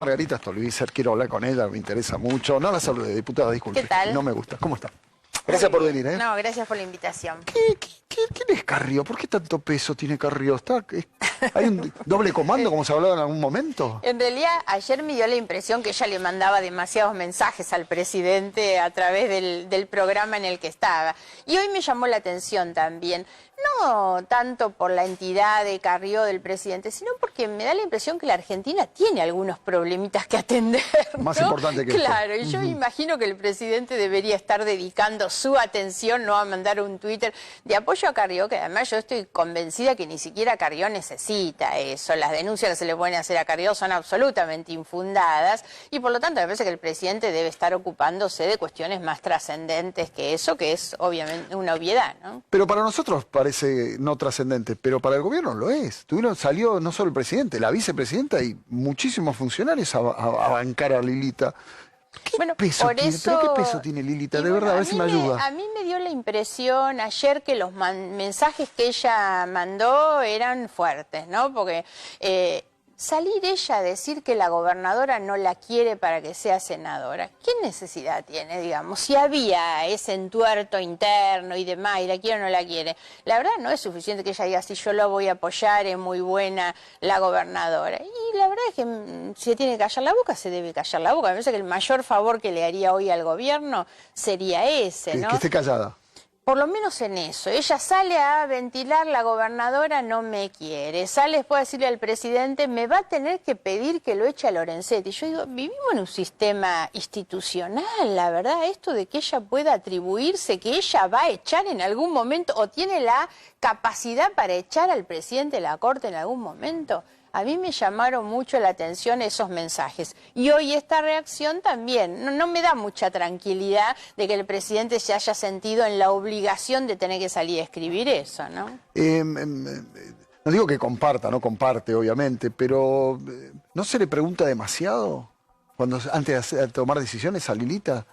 Margarita Stolbizer, quiero hablar con ella, me interesa mucho. No la salude, diputada, disculpe. ¿Qué tal? No me gusta. ¿Cómo está? Gracias por venir, ¿eh? No, gracias por la invitación. ¿Quién es Carrió? ¿Por qué tanto peso tiene Carrió? ¿Hay un doble comando, como se hablaba en algún momento? En realidad, ayer me dio la impresión que ella le mandaba demasiados mensajes al presidente a través del programa en el que estaba. Y hoy me llamó la atención también, no tanto por la entidad de Carrió del presidente, sino porque me da la impresión que la Argentina tiene algunos problemitas que atender, ¿no? Más importante que Claro, y yo imagino que el presidente debería estar dedicando su atención, no a mandar un Twitter de apoyo a Carrió, que además yo estoy convencida que ni siquiera Carrió necesita eso. Las denuncias que se le pueden hacer a Carrió son absolutamente infundadas y por lo tanto me parece que el presidente debe estar ocupándose de cuestiones más trascendentes que eso, que es obviamente una obviedad, ¿no? Pero para nosotros parece no trascendente, pero para el gobierno lo es. Salió no solo el presidente, la vicepresidenta y muchísimos funcionarios a bancar a Lilita. ¿Qué peso tiene? ¿Pero qué peso tiene Lilita? De verdad, a ver si me ayuda. A mí me dio la impresión ayer que los mensajes que ella mandó eran fuertes, ¿no? Porque salir ella a decir que la gobernadora no la quiere para que sea senadora, ¿qué necesidad tiene, digamos? Si había ese entuerto interno y demás, y la quiere o no la quiere, la verdad no es suficiente que ella diga, si yo la voy a apoyar, es muy buena la gobernadora. Y la verdad es que si tiene que callar la boca, se debe callar la boca. Me parece que el mayor favor que le haría hoy al gobierno sería ese, ¿no? Que esté callada. Por lo menos en eso. Ella sale a ventilar, la gobernadora no me quiere. Sale después a decirle al presidente, me va a tener que pedir que lo eche a Lorenzetti. Yo digo, vivimos en un sistema institucional, la verdad, esto de que ella pueda atribuirse, que ella va a echar en algún momento, o tiene la capacidad para echar al presidente de la Corte en algún momento. A mí me llamaron mucho la atención esos mensajes. Y hoy esta reacción también no me da mucha tranquilidad de que el presidente se haya sentido en la obligación de tener que salir a escribir eso, ¿no? No digo que comparta, no comparte, obviamente, pero ¿no se le pregunta demasiado antes de tomar decisiones a Lilita?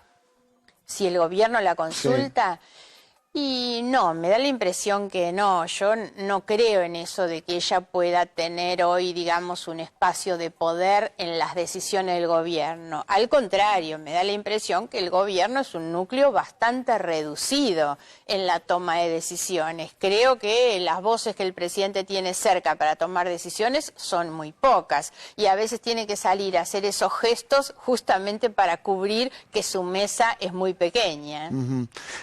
Si el gobierno la consulta... Sí. Y no, me da la impresión que no, yo no creo en eso de que ella pueda tener hoy, digamos, un espacio de poder en las decisiones del gobierno. Al contrario, me da la impresión que el gobierno es un núcleo bastante reducido en la toma de decisiones. Creo que las voces que el presidente tiene cerca para tomar decisiones son muy pocas y a veces tiene que salir a hacer esos gestos justamente para cubrir que su mesa es muy pequeña.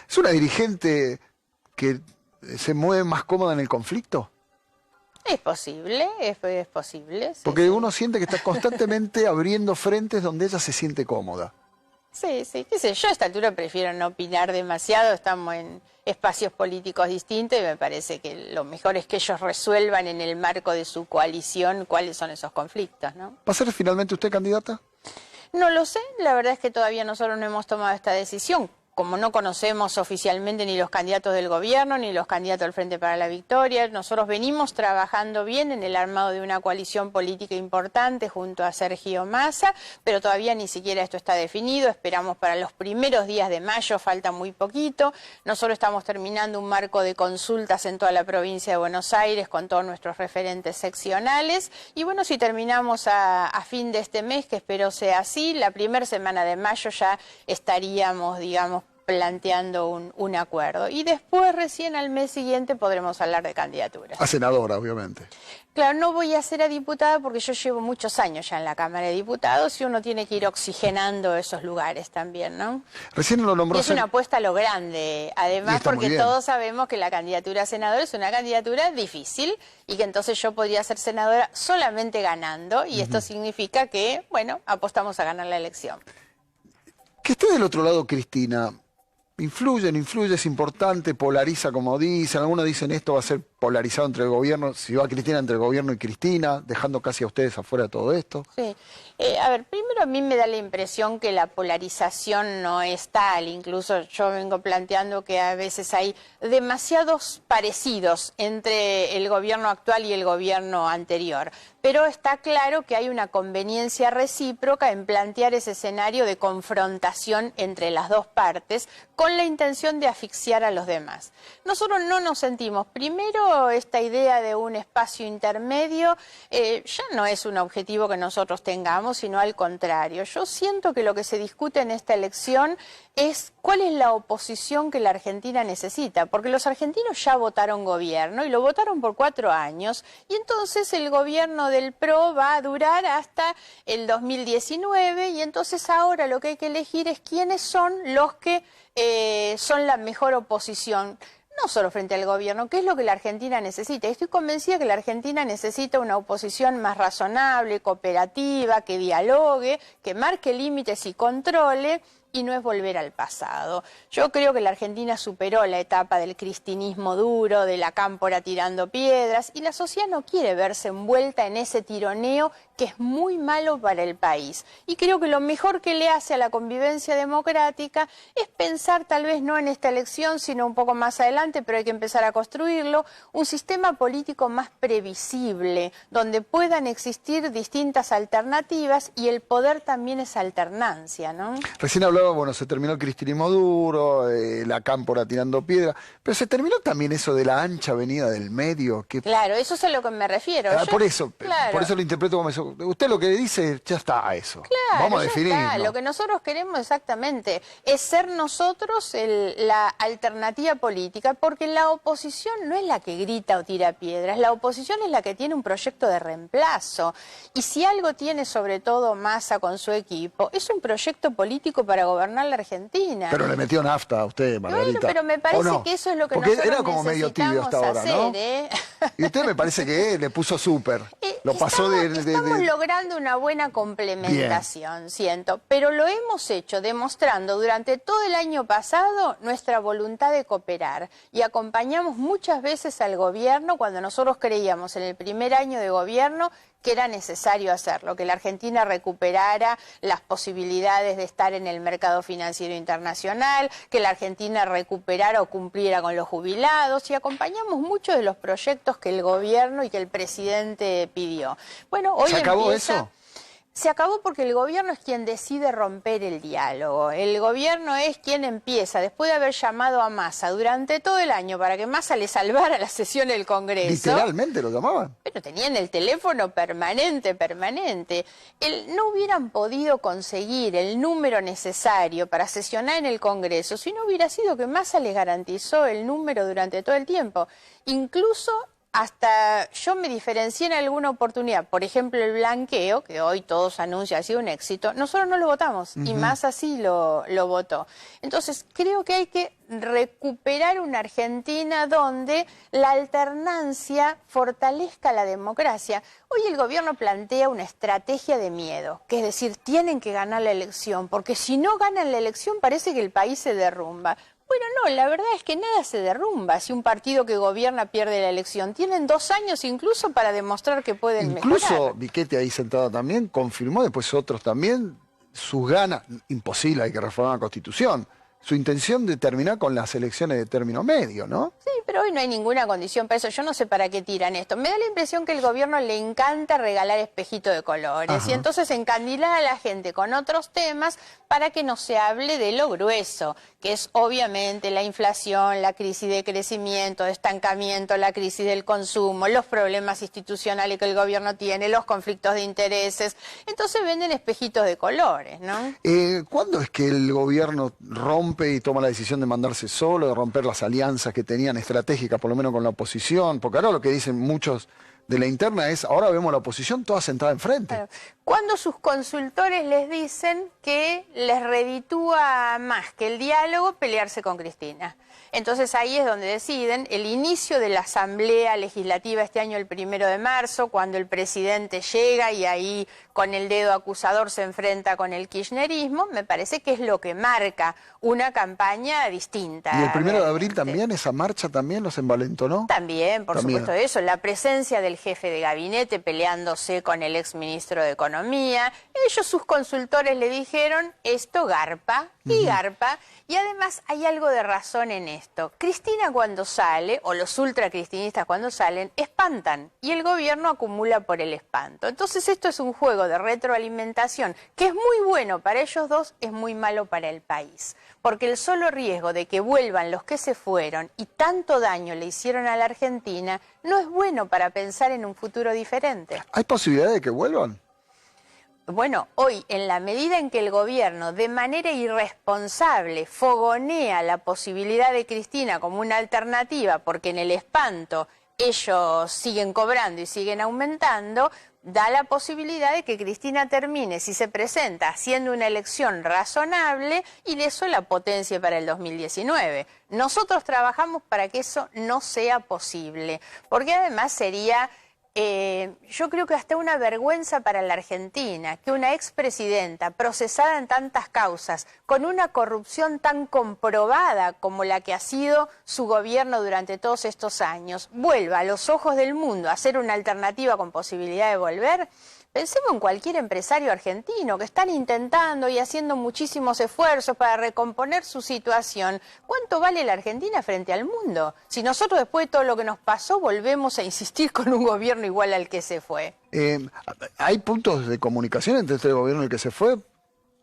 Es una dirigente que se mueve más cómoda en el conflicto. Es posible, es posible. Sí, porque sí. Uno siente que está constantemente abriendo frentes donde ella se siente cómoda. Sí, qué sé yo, a esta altura prefiero no opinar demasiado, estamos en espacios políticos distintos y me parece que lo mejor es que ellos resuelvan en el marco de su coalición cuáles son esos conflictos, ¿no? ¿Va a ser finalmente usted candidata? No lo sé, la verdad es que todavía nosotros no hemos tomado esta decisión. Como no conocemos oficialmente ni los candidatos del gobierno, ni los candidatos del Frente para la Victoria, nosotros venimos trabajando bien en el armado de una coalición política importante junto a Sergio Massa, pero todavía ni siquiera esto está definido, esperamos para los primeros días de mayo, falta muy poquito. Nosotros estamos terminando un marco de consultas en toda la provincia de Buenos Aires con todos nuestros referentes seccionales, y bueno, si terminamos a fin de este mes, que espero sea así, la primera semana de mayo ya estaríamos, digamos, planteando un acuerdo. Y después, recién al mes siguiente, podremos hablar de candidaturas. A senadora, obviamente. Claro, no voy a ser a diputada porque yo llevo muchos años ya en la Cámara de Diputados y uno tiene que ir oxigenando esos lugares también, ¿no? Recién lo nombró... Y es una apuesta a lo grande, además porque todos sabemos que la candidatura a senador es una candidatura difícil y que entonces yo podría ser senadora solamente ganando y esto significa que, bueno, apostamos a ganar la elección. Que esté del otro lado Cristina... Influye, no influye, es importante, polariza como dicen, algunos dicen esto va a ser polarizado entre el gobierno, si va Cristina entre el gobierno y Cristina, dejando casi a ustedes afuera de todo esto. Sí, a ver, primero a mí me da la impresión que la polarización no es tal, incluso yo vengo planteando que a veces hay demasiados parecidos entre el gobierno actual y el gobierno anterior, pero está claro que hay una conveniencia recíproca en plantear ese escenario de confrontación entre las dos partes con la intención de asfixiar a los demás. Nosotros no nos sentimos, primero, eso, esta idea de un espacio intermedio ya no es un objetivo que nosotros tengamos, sino al contrario. Yo siento que lo que se discute en esta elección es cuál es la oposición que la Argentina necesita, porque los argentinos ya votaron gobierno y lo votaron por 4 años, y entonces el gobierno del PRO va a durar hasta el 2019, y entonces ahora lo que hay que elegir es quiénes son los que son la mejor oposición. No solo frente al gobierno, ¿qué es lo que la Argentina necesita? Estoy convencida que la Argentina necesita una oposición más razonable, cooperativa, que dialogue, que marque límites y controle, y no es volver al pasado. Yo creo que la Argentina superó la etapa del cristinismo duro, de la cámpora tirando piedras, y la sociedad no quiere verse envuelta en ese tironeo que es muy malo para el país. Y creo que lo mejor que le hace a la convivencia democrática es pensar, tal vez no en esta elección, sino un poco más adelante, pero hay que empezar a construirlo, un sistema político más previsible, donde puedan existir distintas alternativas, y el poder también es alternancia, ¿no? Recién hablaba, bueno, se terminó el cristinismo duro, la cámpora tirando piedra, pero se terminó también eso de la ancha avenida del medio. Que... Claro, eso es a lo que me refiero. Por eso lo interpreto como eso. Usted lo que dice, ya está eso. Claro, vamos a definirlo. Lo que nosotros queremos exactamente es ser nosotros la alternativa política, porque la oposición no es la que grita o tira piedras, la oposición es la que tiene un proyecto de reemplazo. Y si algo tiene sobre todo Massa con su equipo, es un proyecto político para gobernar la Argentina. Pero le metió nafta a usted, Margarita. Bueno, pero me parece que eso es lo que porque nosotros era como medio tibio hasta ahora, hacer, ¿no? Y usted me parece que le puso súper. Lo pasó Estamos logrando una buena complementación, siento, pero lo hemos hecho demostrando durante todo el año pasado nuestra voluntad de cooperar, y acompañamos muchas veces al gobierno cuando nosotros creíamos en el primer año de gobierno que era necesario hacerlo, que la Argentina recuperara las posibilidades de estar en el mercado financiero internacional, que la Argentina recuperara o cumpliera con los jubilados, y acompañamos muchos de los proyectos que el gobierno y que el presidente pidió. Bueno, hoy ¿se acabó eso? Se acabó porque el gobierno es quien decide romper el diálogo. El gobierno es quien empieza, después de haber llamado a Massa durante todo el año para que Massa le salvara la sesión del Congreso. ¿Literalmente lo llamaban? Pero tenían el teléfono permanente. No hubieran podido conseguir el número necesario para sesionar en el Congreso si no hubiera sido que Massa les garantizó el número durante todo el tiempo. Incluso hasta yo me diferencié en alguna oportunidad, por ejemplo el blanqueo, que hoy todos anuncian ha sido un éxito, nosotros no lo votamos, y Massa sí lo votó. Entonces creo que hay que recuperar una Argentina donde la alternancia fortalezca la democracia. Hoy el gobierno plantea una estrategia de miedo, que es decir, tienen que ganar la elección, porque si no ganan la elección parece que el país se derrumba. Bueno, no, la verdad es que nada se derrumba si un partido que gobierna pierde la elección. Tienen 2 años incluso para demostrar que pueden mejorar. Incluso Viquetti, ahí sentado también, confirmó, después otros también, sus ganas, imposible, hay que reformar la Constitución, su intención de terminar con las elecciones de término medio, ¿no? Sí, pero hoy no hay ninguna condición para eso. Yo no sé para qué tiran esto. Me da la impresión que el gobierno le encanta regalar espejitos de colores. Ajá. Y entonces encandilar a la gente con otros temas para que no se hable de lo grueso, que es obviamente la inflación, la crisis de crecimiento, de estancamiento, la crisis del consumo, los problemas institucionales que el gobierno tiene, los conflictos de intereses. Entonces venden espejitos de colores, ¿no? ¿Cuándo es que el gobierno rompe y toma la decisión de mandarse solo, de romper las alianzas que tenían estratégicas, por lo menos con la oposición? Porque ahora lo que dicen muchos de la interna es, ahora vemos a la oposición toda sentada enfrente. Claro. Cuando sus consultores les dicen que les reditúa más que el diálogo pelearse con Cristina. Entonces ahí es donde deciden el inicio de la Asamblea Legislativa este año, el 1 de marzo, cuando el presidente llega y ahí con el dedo acusador se enfrenta con el kirchnerismo. Me parece que es lo que marca una campaña distinta. ¿Y el 1 de abril también, esa marcha también los envalentonó? También, por supuesto eso, la presencia de del jefe de gabinete peleándose con el exministro de Economía. Ellos, sus consultores, le dijeron, esto garpa y garpa. Y además hay algo de razón en esto. Cristina cuando sale, o los ultracristinistas cuando salen, espantan. Y el gobierno acumula por el espanto. Entonces esto es un juego de retroalimentación que es muy bueno para ellos dos, es muy malo para el país. Porque el solo riesgo de que vuelvan los que se fueron y tanto daño le hicieron a la Argentina no es bueno para pensar en un futuro diferente. ¿Hay posibilidad de que vuelvan? Bueno, hoy, en la medida en que el gobierno de manera irresponsable fogonea la posibilidad de Cristina como una alternativa, porque en el espanto ellos siguen cobrando y siguen aumentando, da la posibilidad de que Cristina termine, si se presenta, haciendo una elección razonable y eso la potencie para el 2019. Nosotros trabajamos para que eso no sea posible, porque además sería... yo creo que hasta una vergüenza para la Argentina que una expresidenta procesada en tantas causas, con una corrupción tan comprobada como la que ha sido su gobierno durante todos estos años, vuelva a los ojos del mundo a ser una alternativa con posibilidad de volver. Pensemos en cualquier empresario argentino que están intentando y haciendo muchísimos esfuerzos para recomponer su situación. ¿Cuánto vale la Argentina frente al mundo? Si nosotros después de todo lo que nos pasó volvemos a insistir con un gobierno igual al que se fue. ¿Hay puntos de comunicación entre este gobierno y el que se fue?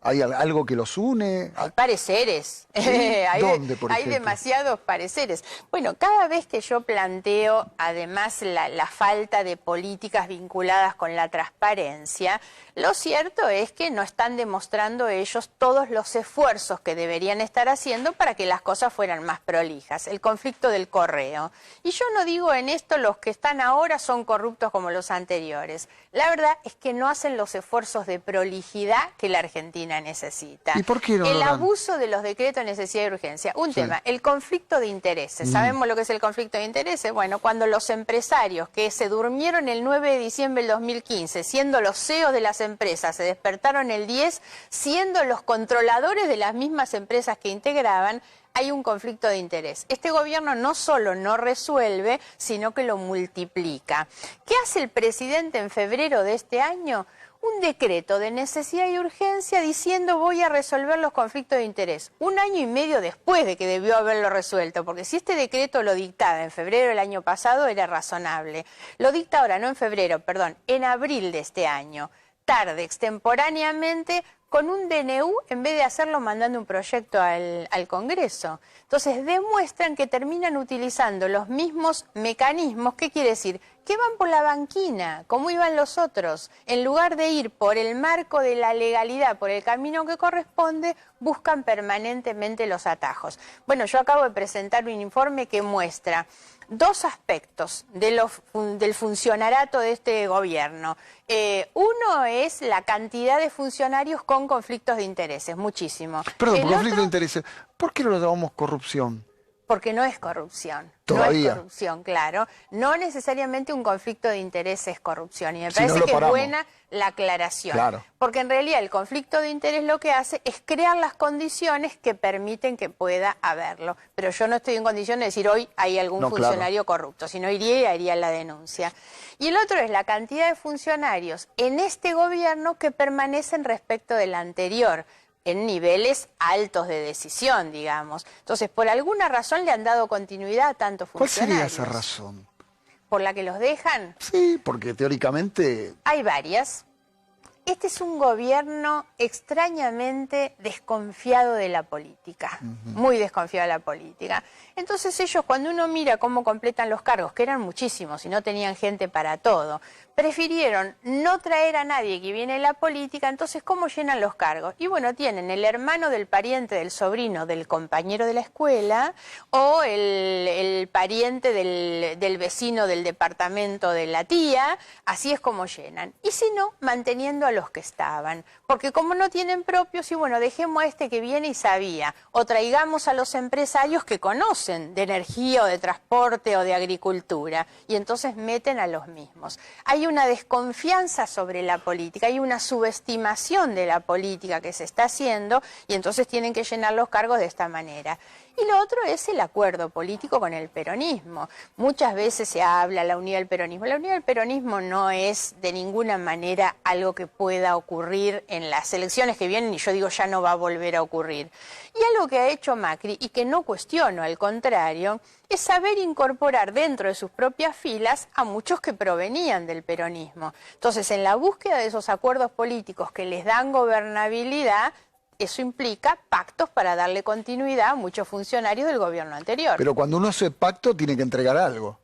¿Hay algo que los une? Hay pareceres. ¿Sí? ¿Dónde, por hay ejemplo? demasiados pareceres. Bueno, cada vez que yo planteo, además, la falta de políticas vinculadas con la transparencia, lo cierto es que no están demostrando ellos todos los esfuerzos que deberían estar haciendo para que las cosas fueran más prolijas. El conflicto del correo. Y yo no digo en esto los que están ahora son corruptos como los anteriores. La verdad es que no hacen los esfuerzos de prolijidad que la Argentina necesita. ¿Y por qué no el lo dan? abuso de los decretos de necesidad y urgencia. Un tema, el conflicto de intereses. ¿Sabemos lo que es el conflicto de intereses? Bueno, cuando los empresarios que se durmieron el 9 de diciembre del 2015, siendo los CEOs de las empresas, se despertaron el 10, siendo los controladores de las mismas empresas que integraban, hay un conflicto de interés. Este gobierno no solo no resuelve, sino que lo multiplica. ¿Qué hace el presidente en febrero de este año? Un decreto de necesidad y urgencia diciendo voy a resolver los conflictos de interés. Un año y medio después de que debió haberlo resuelto, porque si este decreto lo dictaba en febrero del año pasado era razonable. Lo dicta ahora, no en febrero, perdón, en abril de este año. Tarde, extemporáneamente, con un DNU en vez de hacerlo mandando un proyecto al Congreso. Entonces demuestran que terminan utilizando los mismos mecanismos. ¿Qué quiere decir? Que van por la banquina, como iban los otros. En lugar de ir por el marco de la legalidad, por el camino que corresponde, buscan permanentemente los atajos. Bueno, yo acabo de presentar un informe que muestra dos aspectos del funcionariato de este gobierno. Uno es la cantidad de funcionarios con conflictos de intereses, muchísimo. Perdón, por conflicto de intereses, ¿por qué no lo llamamos corrupción? Porque no es corrupción. Todavía. No es corrupción, claro. No necesariamente un conflicto de interés es corrupción. Y me Si parece no que lo paramos. es buena la aclaración. Claro. Porque en realidad el conflicto de interés lo que hace es crear las condiciones que permiten que pueda haberlo. Pero yo no estoy en condición de decir hoy hay algún funcionario corrupto. Si no iría y haría la denuncia. Y el otro es la cantidad de funcionarios en este gobierno que permanecen respecto del anterior, en niveles altos de decisión, digamos. Entonces, por alguna razón le han dado continuidad a tantos ¿Cuál funcionarios. sería esa razón? ¿Por la que los dejan? Sí, porque teóricamente... Hay varias. Este es un gobierno extrañamente desconfiado de la política, muy desconfiado de la política. Entonces ellos, cuando uno mira cómo completan los cargos, que eran muchísimos y no tenían gente para todo, prefirieron no traer a nadie que viene de la política. Entonces, ¿cómo llenan los cargos? Y bueno, tienen el hermano del pariente del sobrino del compañero de la escuela o el pariente del vecino del departamento de la tía. Así es como llenan. Y si no, manteniendo a los que estaban. Porque como no tienen propios, y bueno, dejemos a este que viene y sabía. O traigamos a los empresarios que conocen de energía o de transporte o de agricultura. Y entonces meten a los mismos. Hay una desconfianza sobre la política, hay una subestimación de la política que se está haciendo y entonces tienen que llenar los cargos de esta manera. Y lo otro es el acuerdo político con el peronismo. Muchas veces se habla de la unidad del peronismo. La unidad del peronismo no es de ninguna manera algo que pueda ocurrir en las elecciones que vienen, y yo digo ya no va a volver a ocurrir. Y algo que ha hecho Macri, y que no cuestiono, al contrario, es saber incorporar dentro de sus propias filas a muchos que provenían del peronismo. Entonces, en la búsqueda de esos acuerdos políticos que les dan gobernabilidad, eso implica pactos para darle continuidad a muchos funcionarios del gobierno anterior. Pero cuando uno hace pacto tiene que entregar algo.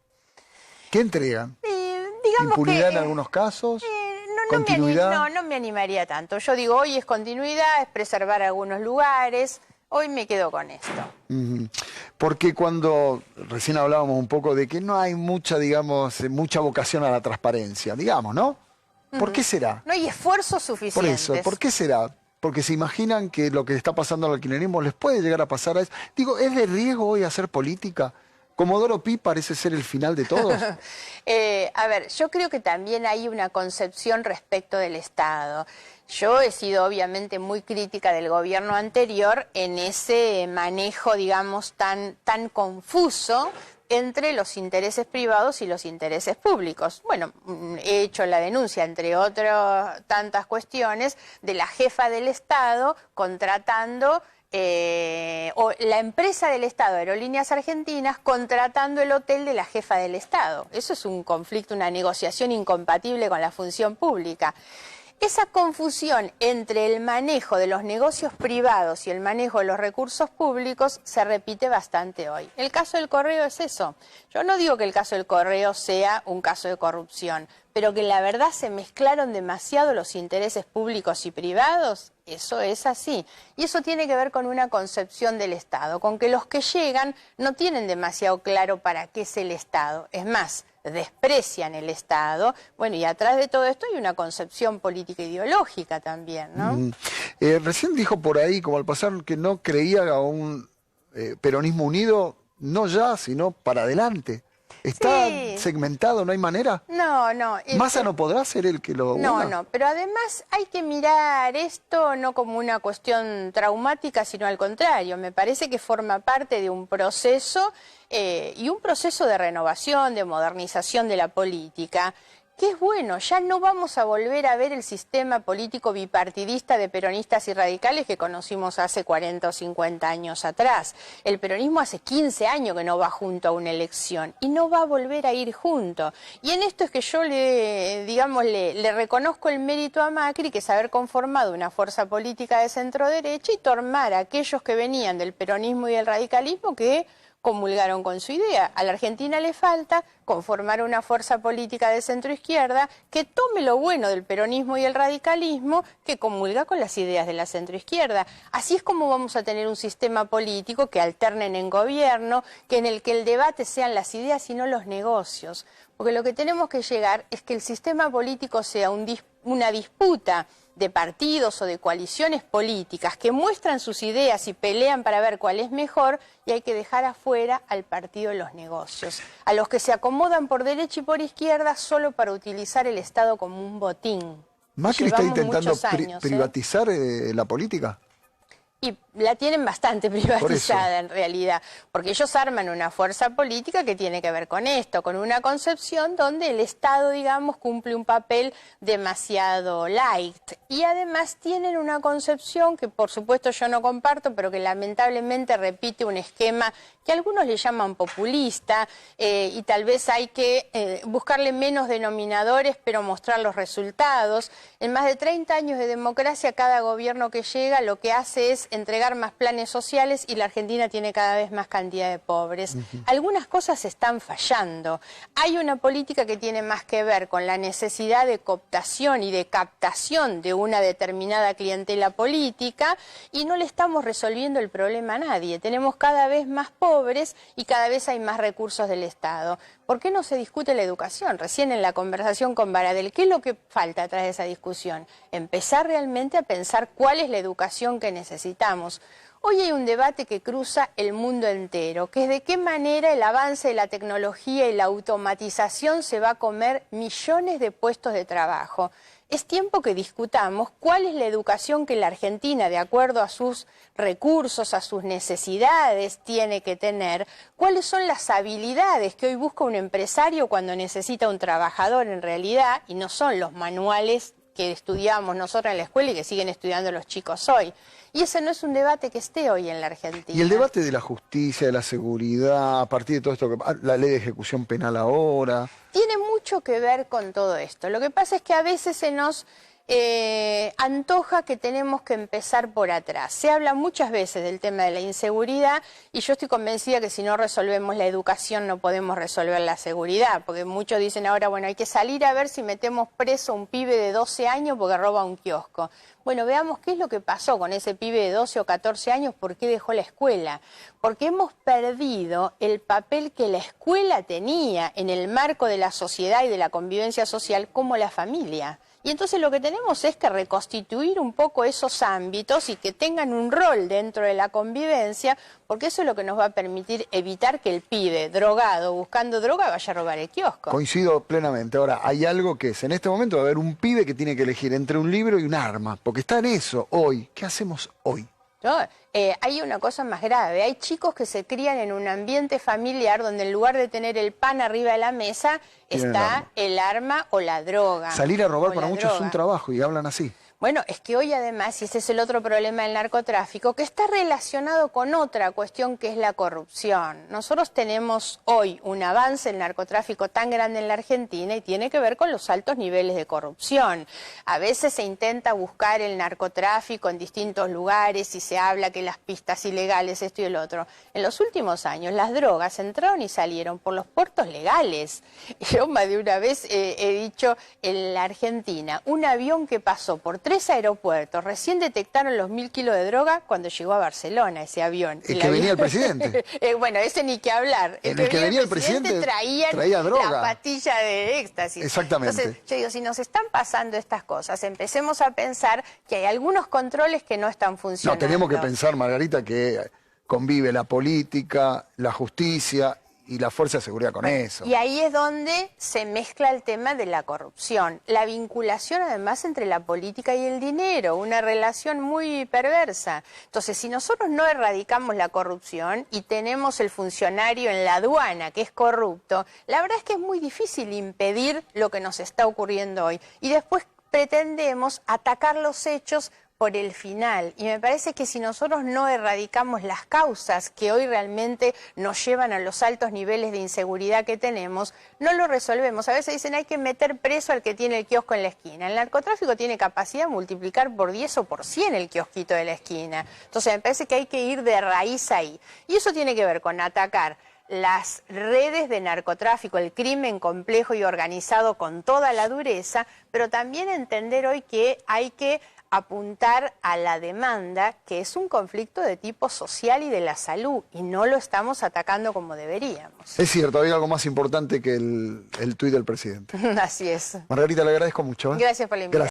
¿Qué entregan? Digamos ¿Impunidad que, en algunos casos? No me animaría tanto. Yo digo, hoy es continuidad, es preservar algunos lugares. Hoy me quedo con esto. Porque cuando recién hablábamos un poco de que no hay mucha, digamos, mucha vocación a la transparencia, digamos, ¿no? ¿Por qué será? No hay esfuerzos suficientes. Por eso, ¿por qué será? Porque se imaginan que lo que está pasando al kirchnerismo les puede llegar a pasar a eso. Digo, ¿es de riesgo hoy hacer política? ¿Comodoro Pi parece ser el final de todos? A ver, yo creo que también hay una concepción respecto del Estado. Yo he sido obviamente muy crítica del gobierno anterior en ese manejo, digamos, tan confuso entre los intereses privados y los intereses públicos. Bueno, he hecho la denuncia, entre otras tantas cuestiones, de la jefa del Estado contratando, o la empresa del Estado, Aerolíneas Argentinas, contratando el hotel de la jefa del Estado. Eso es un conflicto, una negociación incompatible con la función pública. Esa confusión entre el manejo de los negocios privados y el manejo de los recursos públicos se repite bastante hoy. El caso del Correo es eso. Yo no digo que el caso del Correo sea un caso de corrupción, pero que la verdad se mezclaron demasiado los intereses públicos y privados, eso es así. Y eso tiene que ver con una concepción del Estado, con que los que llegan no tienen demasiado claro para qué es el Estado. Es más, desprecian el Estado. Bueno, y atrás de todo esto hay una concepción política ideológica también, ¿no? Recién dijo por ahí, como al pasar, que no creía a un peronismo unido, no ya, sino para adelante. ¿Está segmentado? ¿No hay manera? No. ¿Massa no podrá ser el que lo una? No, pero además hay que mirar esto no como una cuestión traumática, sino al contrario. Me parece que forma parte de un proceso y un proceso de renovación, de modernización de la política, que es bueno. Ya no vamos a volver a ver el sistema político bipartidista de peronistas y radicales que conocimos hace 40 o 50 años atrás. El peronismo hace 15 años que no va junto a una elección y no va a volver a ir junto. Y en esto es que yo le reconozco el mérito a Macri, que es haber conformado una fuerza política de centro-derecha y tomar a aquellos que venían del peronismo y del radicalismo que comulgaron con su idea. A la Argentina le falta conformar una fuerza política de centro-izquierda que tome lo bueno del peronismo y el radicalismo, que comulga con las ideas de la centro-izquierda. Así es como vamos a tener un sistema político que alternen en gobierno, que en el que el debate sean las ideas y no los negocios. Porque lo que tenemos que llegar es que el sistema político sea una disputa de partidos o de coaliciones políticas que muestran sus ideas y pelean para ver cuál es mejor, y hay que dejar afuera al partido de los negocios, a los que se acomodan por derecha y por izquierda solo para utilizar el Estado como un botín. ¿Macri está intentando privatizar la política? Y la tienen bastante privatizada en realidad, porque ellos arman una fuerza política que tiene que ver con esto, con una concepción donde el Estado, digamos, cumple un papel demasiado light. Y además tienen una concepción que por supuesto yo no comparto, pero que lamentablemente repite un esquema que algunos le llaman populista, y tal vez hay que buscarle menos denominadores, pero mostrar los resultados. En más de 30 años de democracia, cada gobierno que llega lo que hace es entregar más planes sociales y la Argentina tiene cada vez más cantidad de pobres. Algunas cosas están fallando. Hay una política que tiene más que ver con la necesidad de cooptación y de captación de una determinada clientela política y no le estamos resolviendo el problema a nadie. Tenemos cada vez más pobres y cada vez hay más recursos del Estado. ¿Por qué no se discute la educación? Recién en la conversación con Baradel, ¿qué es lo que falta atrás de esa discusión? Empezar realmente a pensar cuál es la educación que necesitamos. Hoy hay un debate que cruza el mundo entero, que es de qué manera el avance de la tecnología y la automatización se va a comer millones de puestos de trabajo. es tiempo que discutamos cuál es la educación que la Argentina, de acuerdo a sus recursos, a sus necesidades, tiene que tener, cuáles son las habilidades que hoy busca un empresario cuando necesita un trabajador en realidad, y no son los manuales que estudiamos nosotros en la escuela y que siguen estudiando los chicos hoy. Y ese no es un debate que esté hoy en la Argentina. Y el debate de la justicia, de la seguridad, a partir de todo esto, la ley de ejecución penal ahora... Tiene mucho que ver con todo esto. Lo que pasa es que a veces se nos antoja que tenemos que empezar por atrás. Se habla muchas veces del tema de la inseguridad y yo estoy convencida que si no resolvemos la educación no podemos resolver la seguridad, porque muchos dicen ahora, bueno, hay que salir a ver si metemos preso a un pibe de 12 años porque roba un kiosco. Bueno, veamos qué es lo que pasó con ese pibe de 12 o 14 años, por qué dejó la escuela. Porque hemos perdido el papel que la escuela tenía en el marco de la sociedad y de la convivencia social como la familia. Y entonces lo que tenemos es que reconstituir un poco esos ámbitos y que tengan un rol dentro de la convivencia, porque eso es lo que nos va a permitir evitar que el pibe drogado, buscando droga, vaya a robar el kiosco. Coincido plenamente. Ahora, hay algo que es, en este momento va a haber un pibe que tiene que elegir entre un libro y un arma, porque está en eso hoy. ¿Qué hacemos hoy? ¿No? Hay una cosa más grave, hay chicos que se crían en un ambiente familiar donde en lugar de tener el pan arriba de la mesa está el arma o la droga. Salir a robar para muchos es un trabajo y hablan así. Bueno, es que hoy además, y ese es el otro problema del narcotráfico, que está relacionado con otra cuestión que es la corrupción. Nosotros tenemos hoy un avance del narcotráfico tan grande en la Argentina y tiene que ver con los altos niveles de corrupción. A veces se intenta buscar el narcotráfico en distintos lugares y se habla que las pistas ilegales, esto y el otro. En los últimos años las drogas entraron y salieron por los puertos legales. Yo más de una vez he dicho en la Argentina, un avión que pasó por 3 aeropuertos, recién detectaron los 1000 kilos de droga cuando llegó a Barcelona ese avión. El que venía el presidente. Bueno, ese ni que hablar. En el que venía el presidente traía droga. La pastilla de éxtasis. Exactamente. Entonces, yo digo, si nos están pasando estas cosas, empecemos a pensar que hay algunos controles que no están funcionando. No, tenemos que pensar, Margarita, que convive la política, la justicia y la fuerza de seguridad con eso. Y ahí es donde se mezcla el tema de la corrupción, la vinculación además entre la política y el dinero, una relación muy perversa. Entonces, si nosotros no erradicamos la corrupción y tenemos el funcionario en la aduana que es corrupto, la verdad es que es muy difícil impedir lo que nos está ocurriendo hoy. Y después pretendemos atacar los hechos por el final. Y me parece que si nosotros no erradicamos las causas que hoy realmente nos llevan a los altos niveles de inseguridad que tenemos, no lo resolvemos. A veces dicen hay que meter preso al que tiene el kiosco en la esquina. El narcotráfico tiene capacidad de multiplicar por 10 o por 100 el kiosquito de la esquina. Entonces me parece que hay que ir de raíz ahí. Y eso tiene que ver con atacar las redes de narcotráfico, el crimen complejo y organizado con toda la dureza, pero también entender hoy que hay que apuntar a la demanda, que es un conflicto de tipo social y de la salud, y no lo estamos atacando como deberíamos. Es cierto, hay algo más importante que el tuit del presidente. Así es. Margarita, le agradezco mucho. Gracias por la invitación.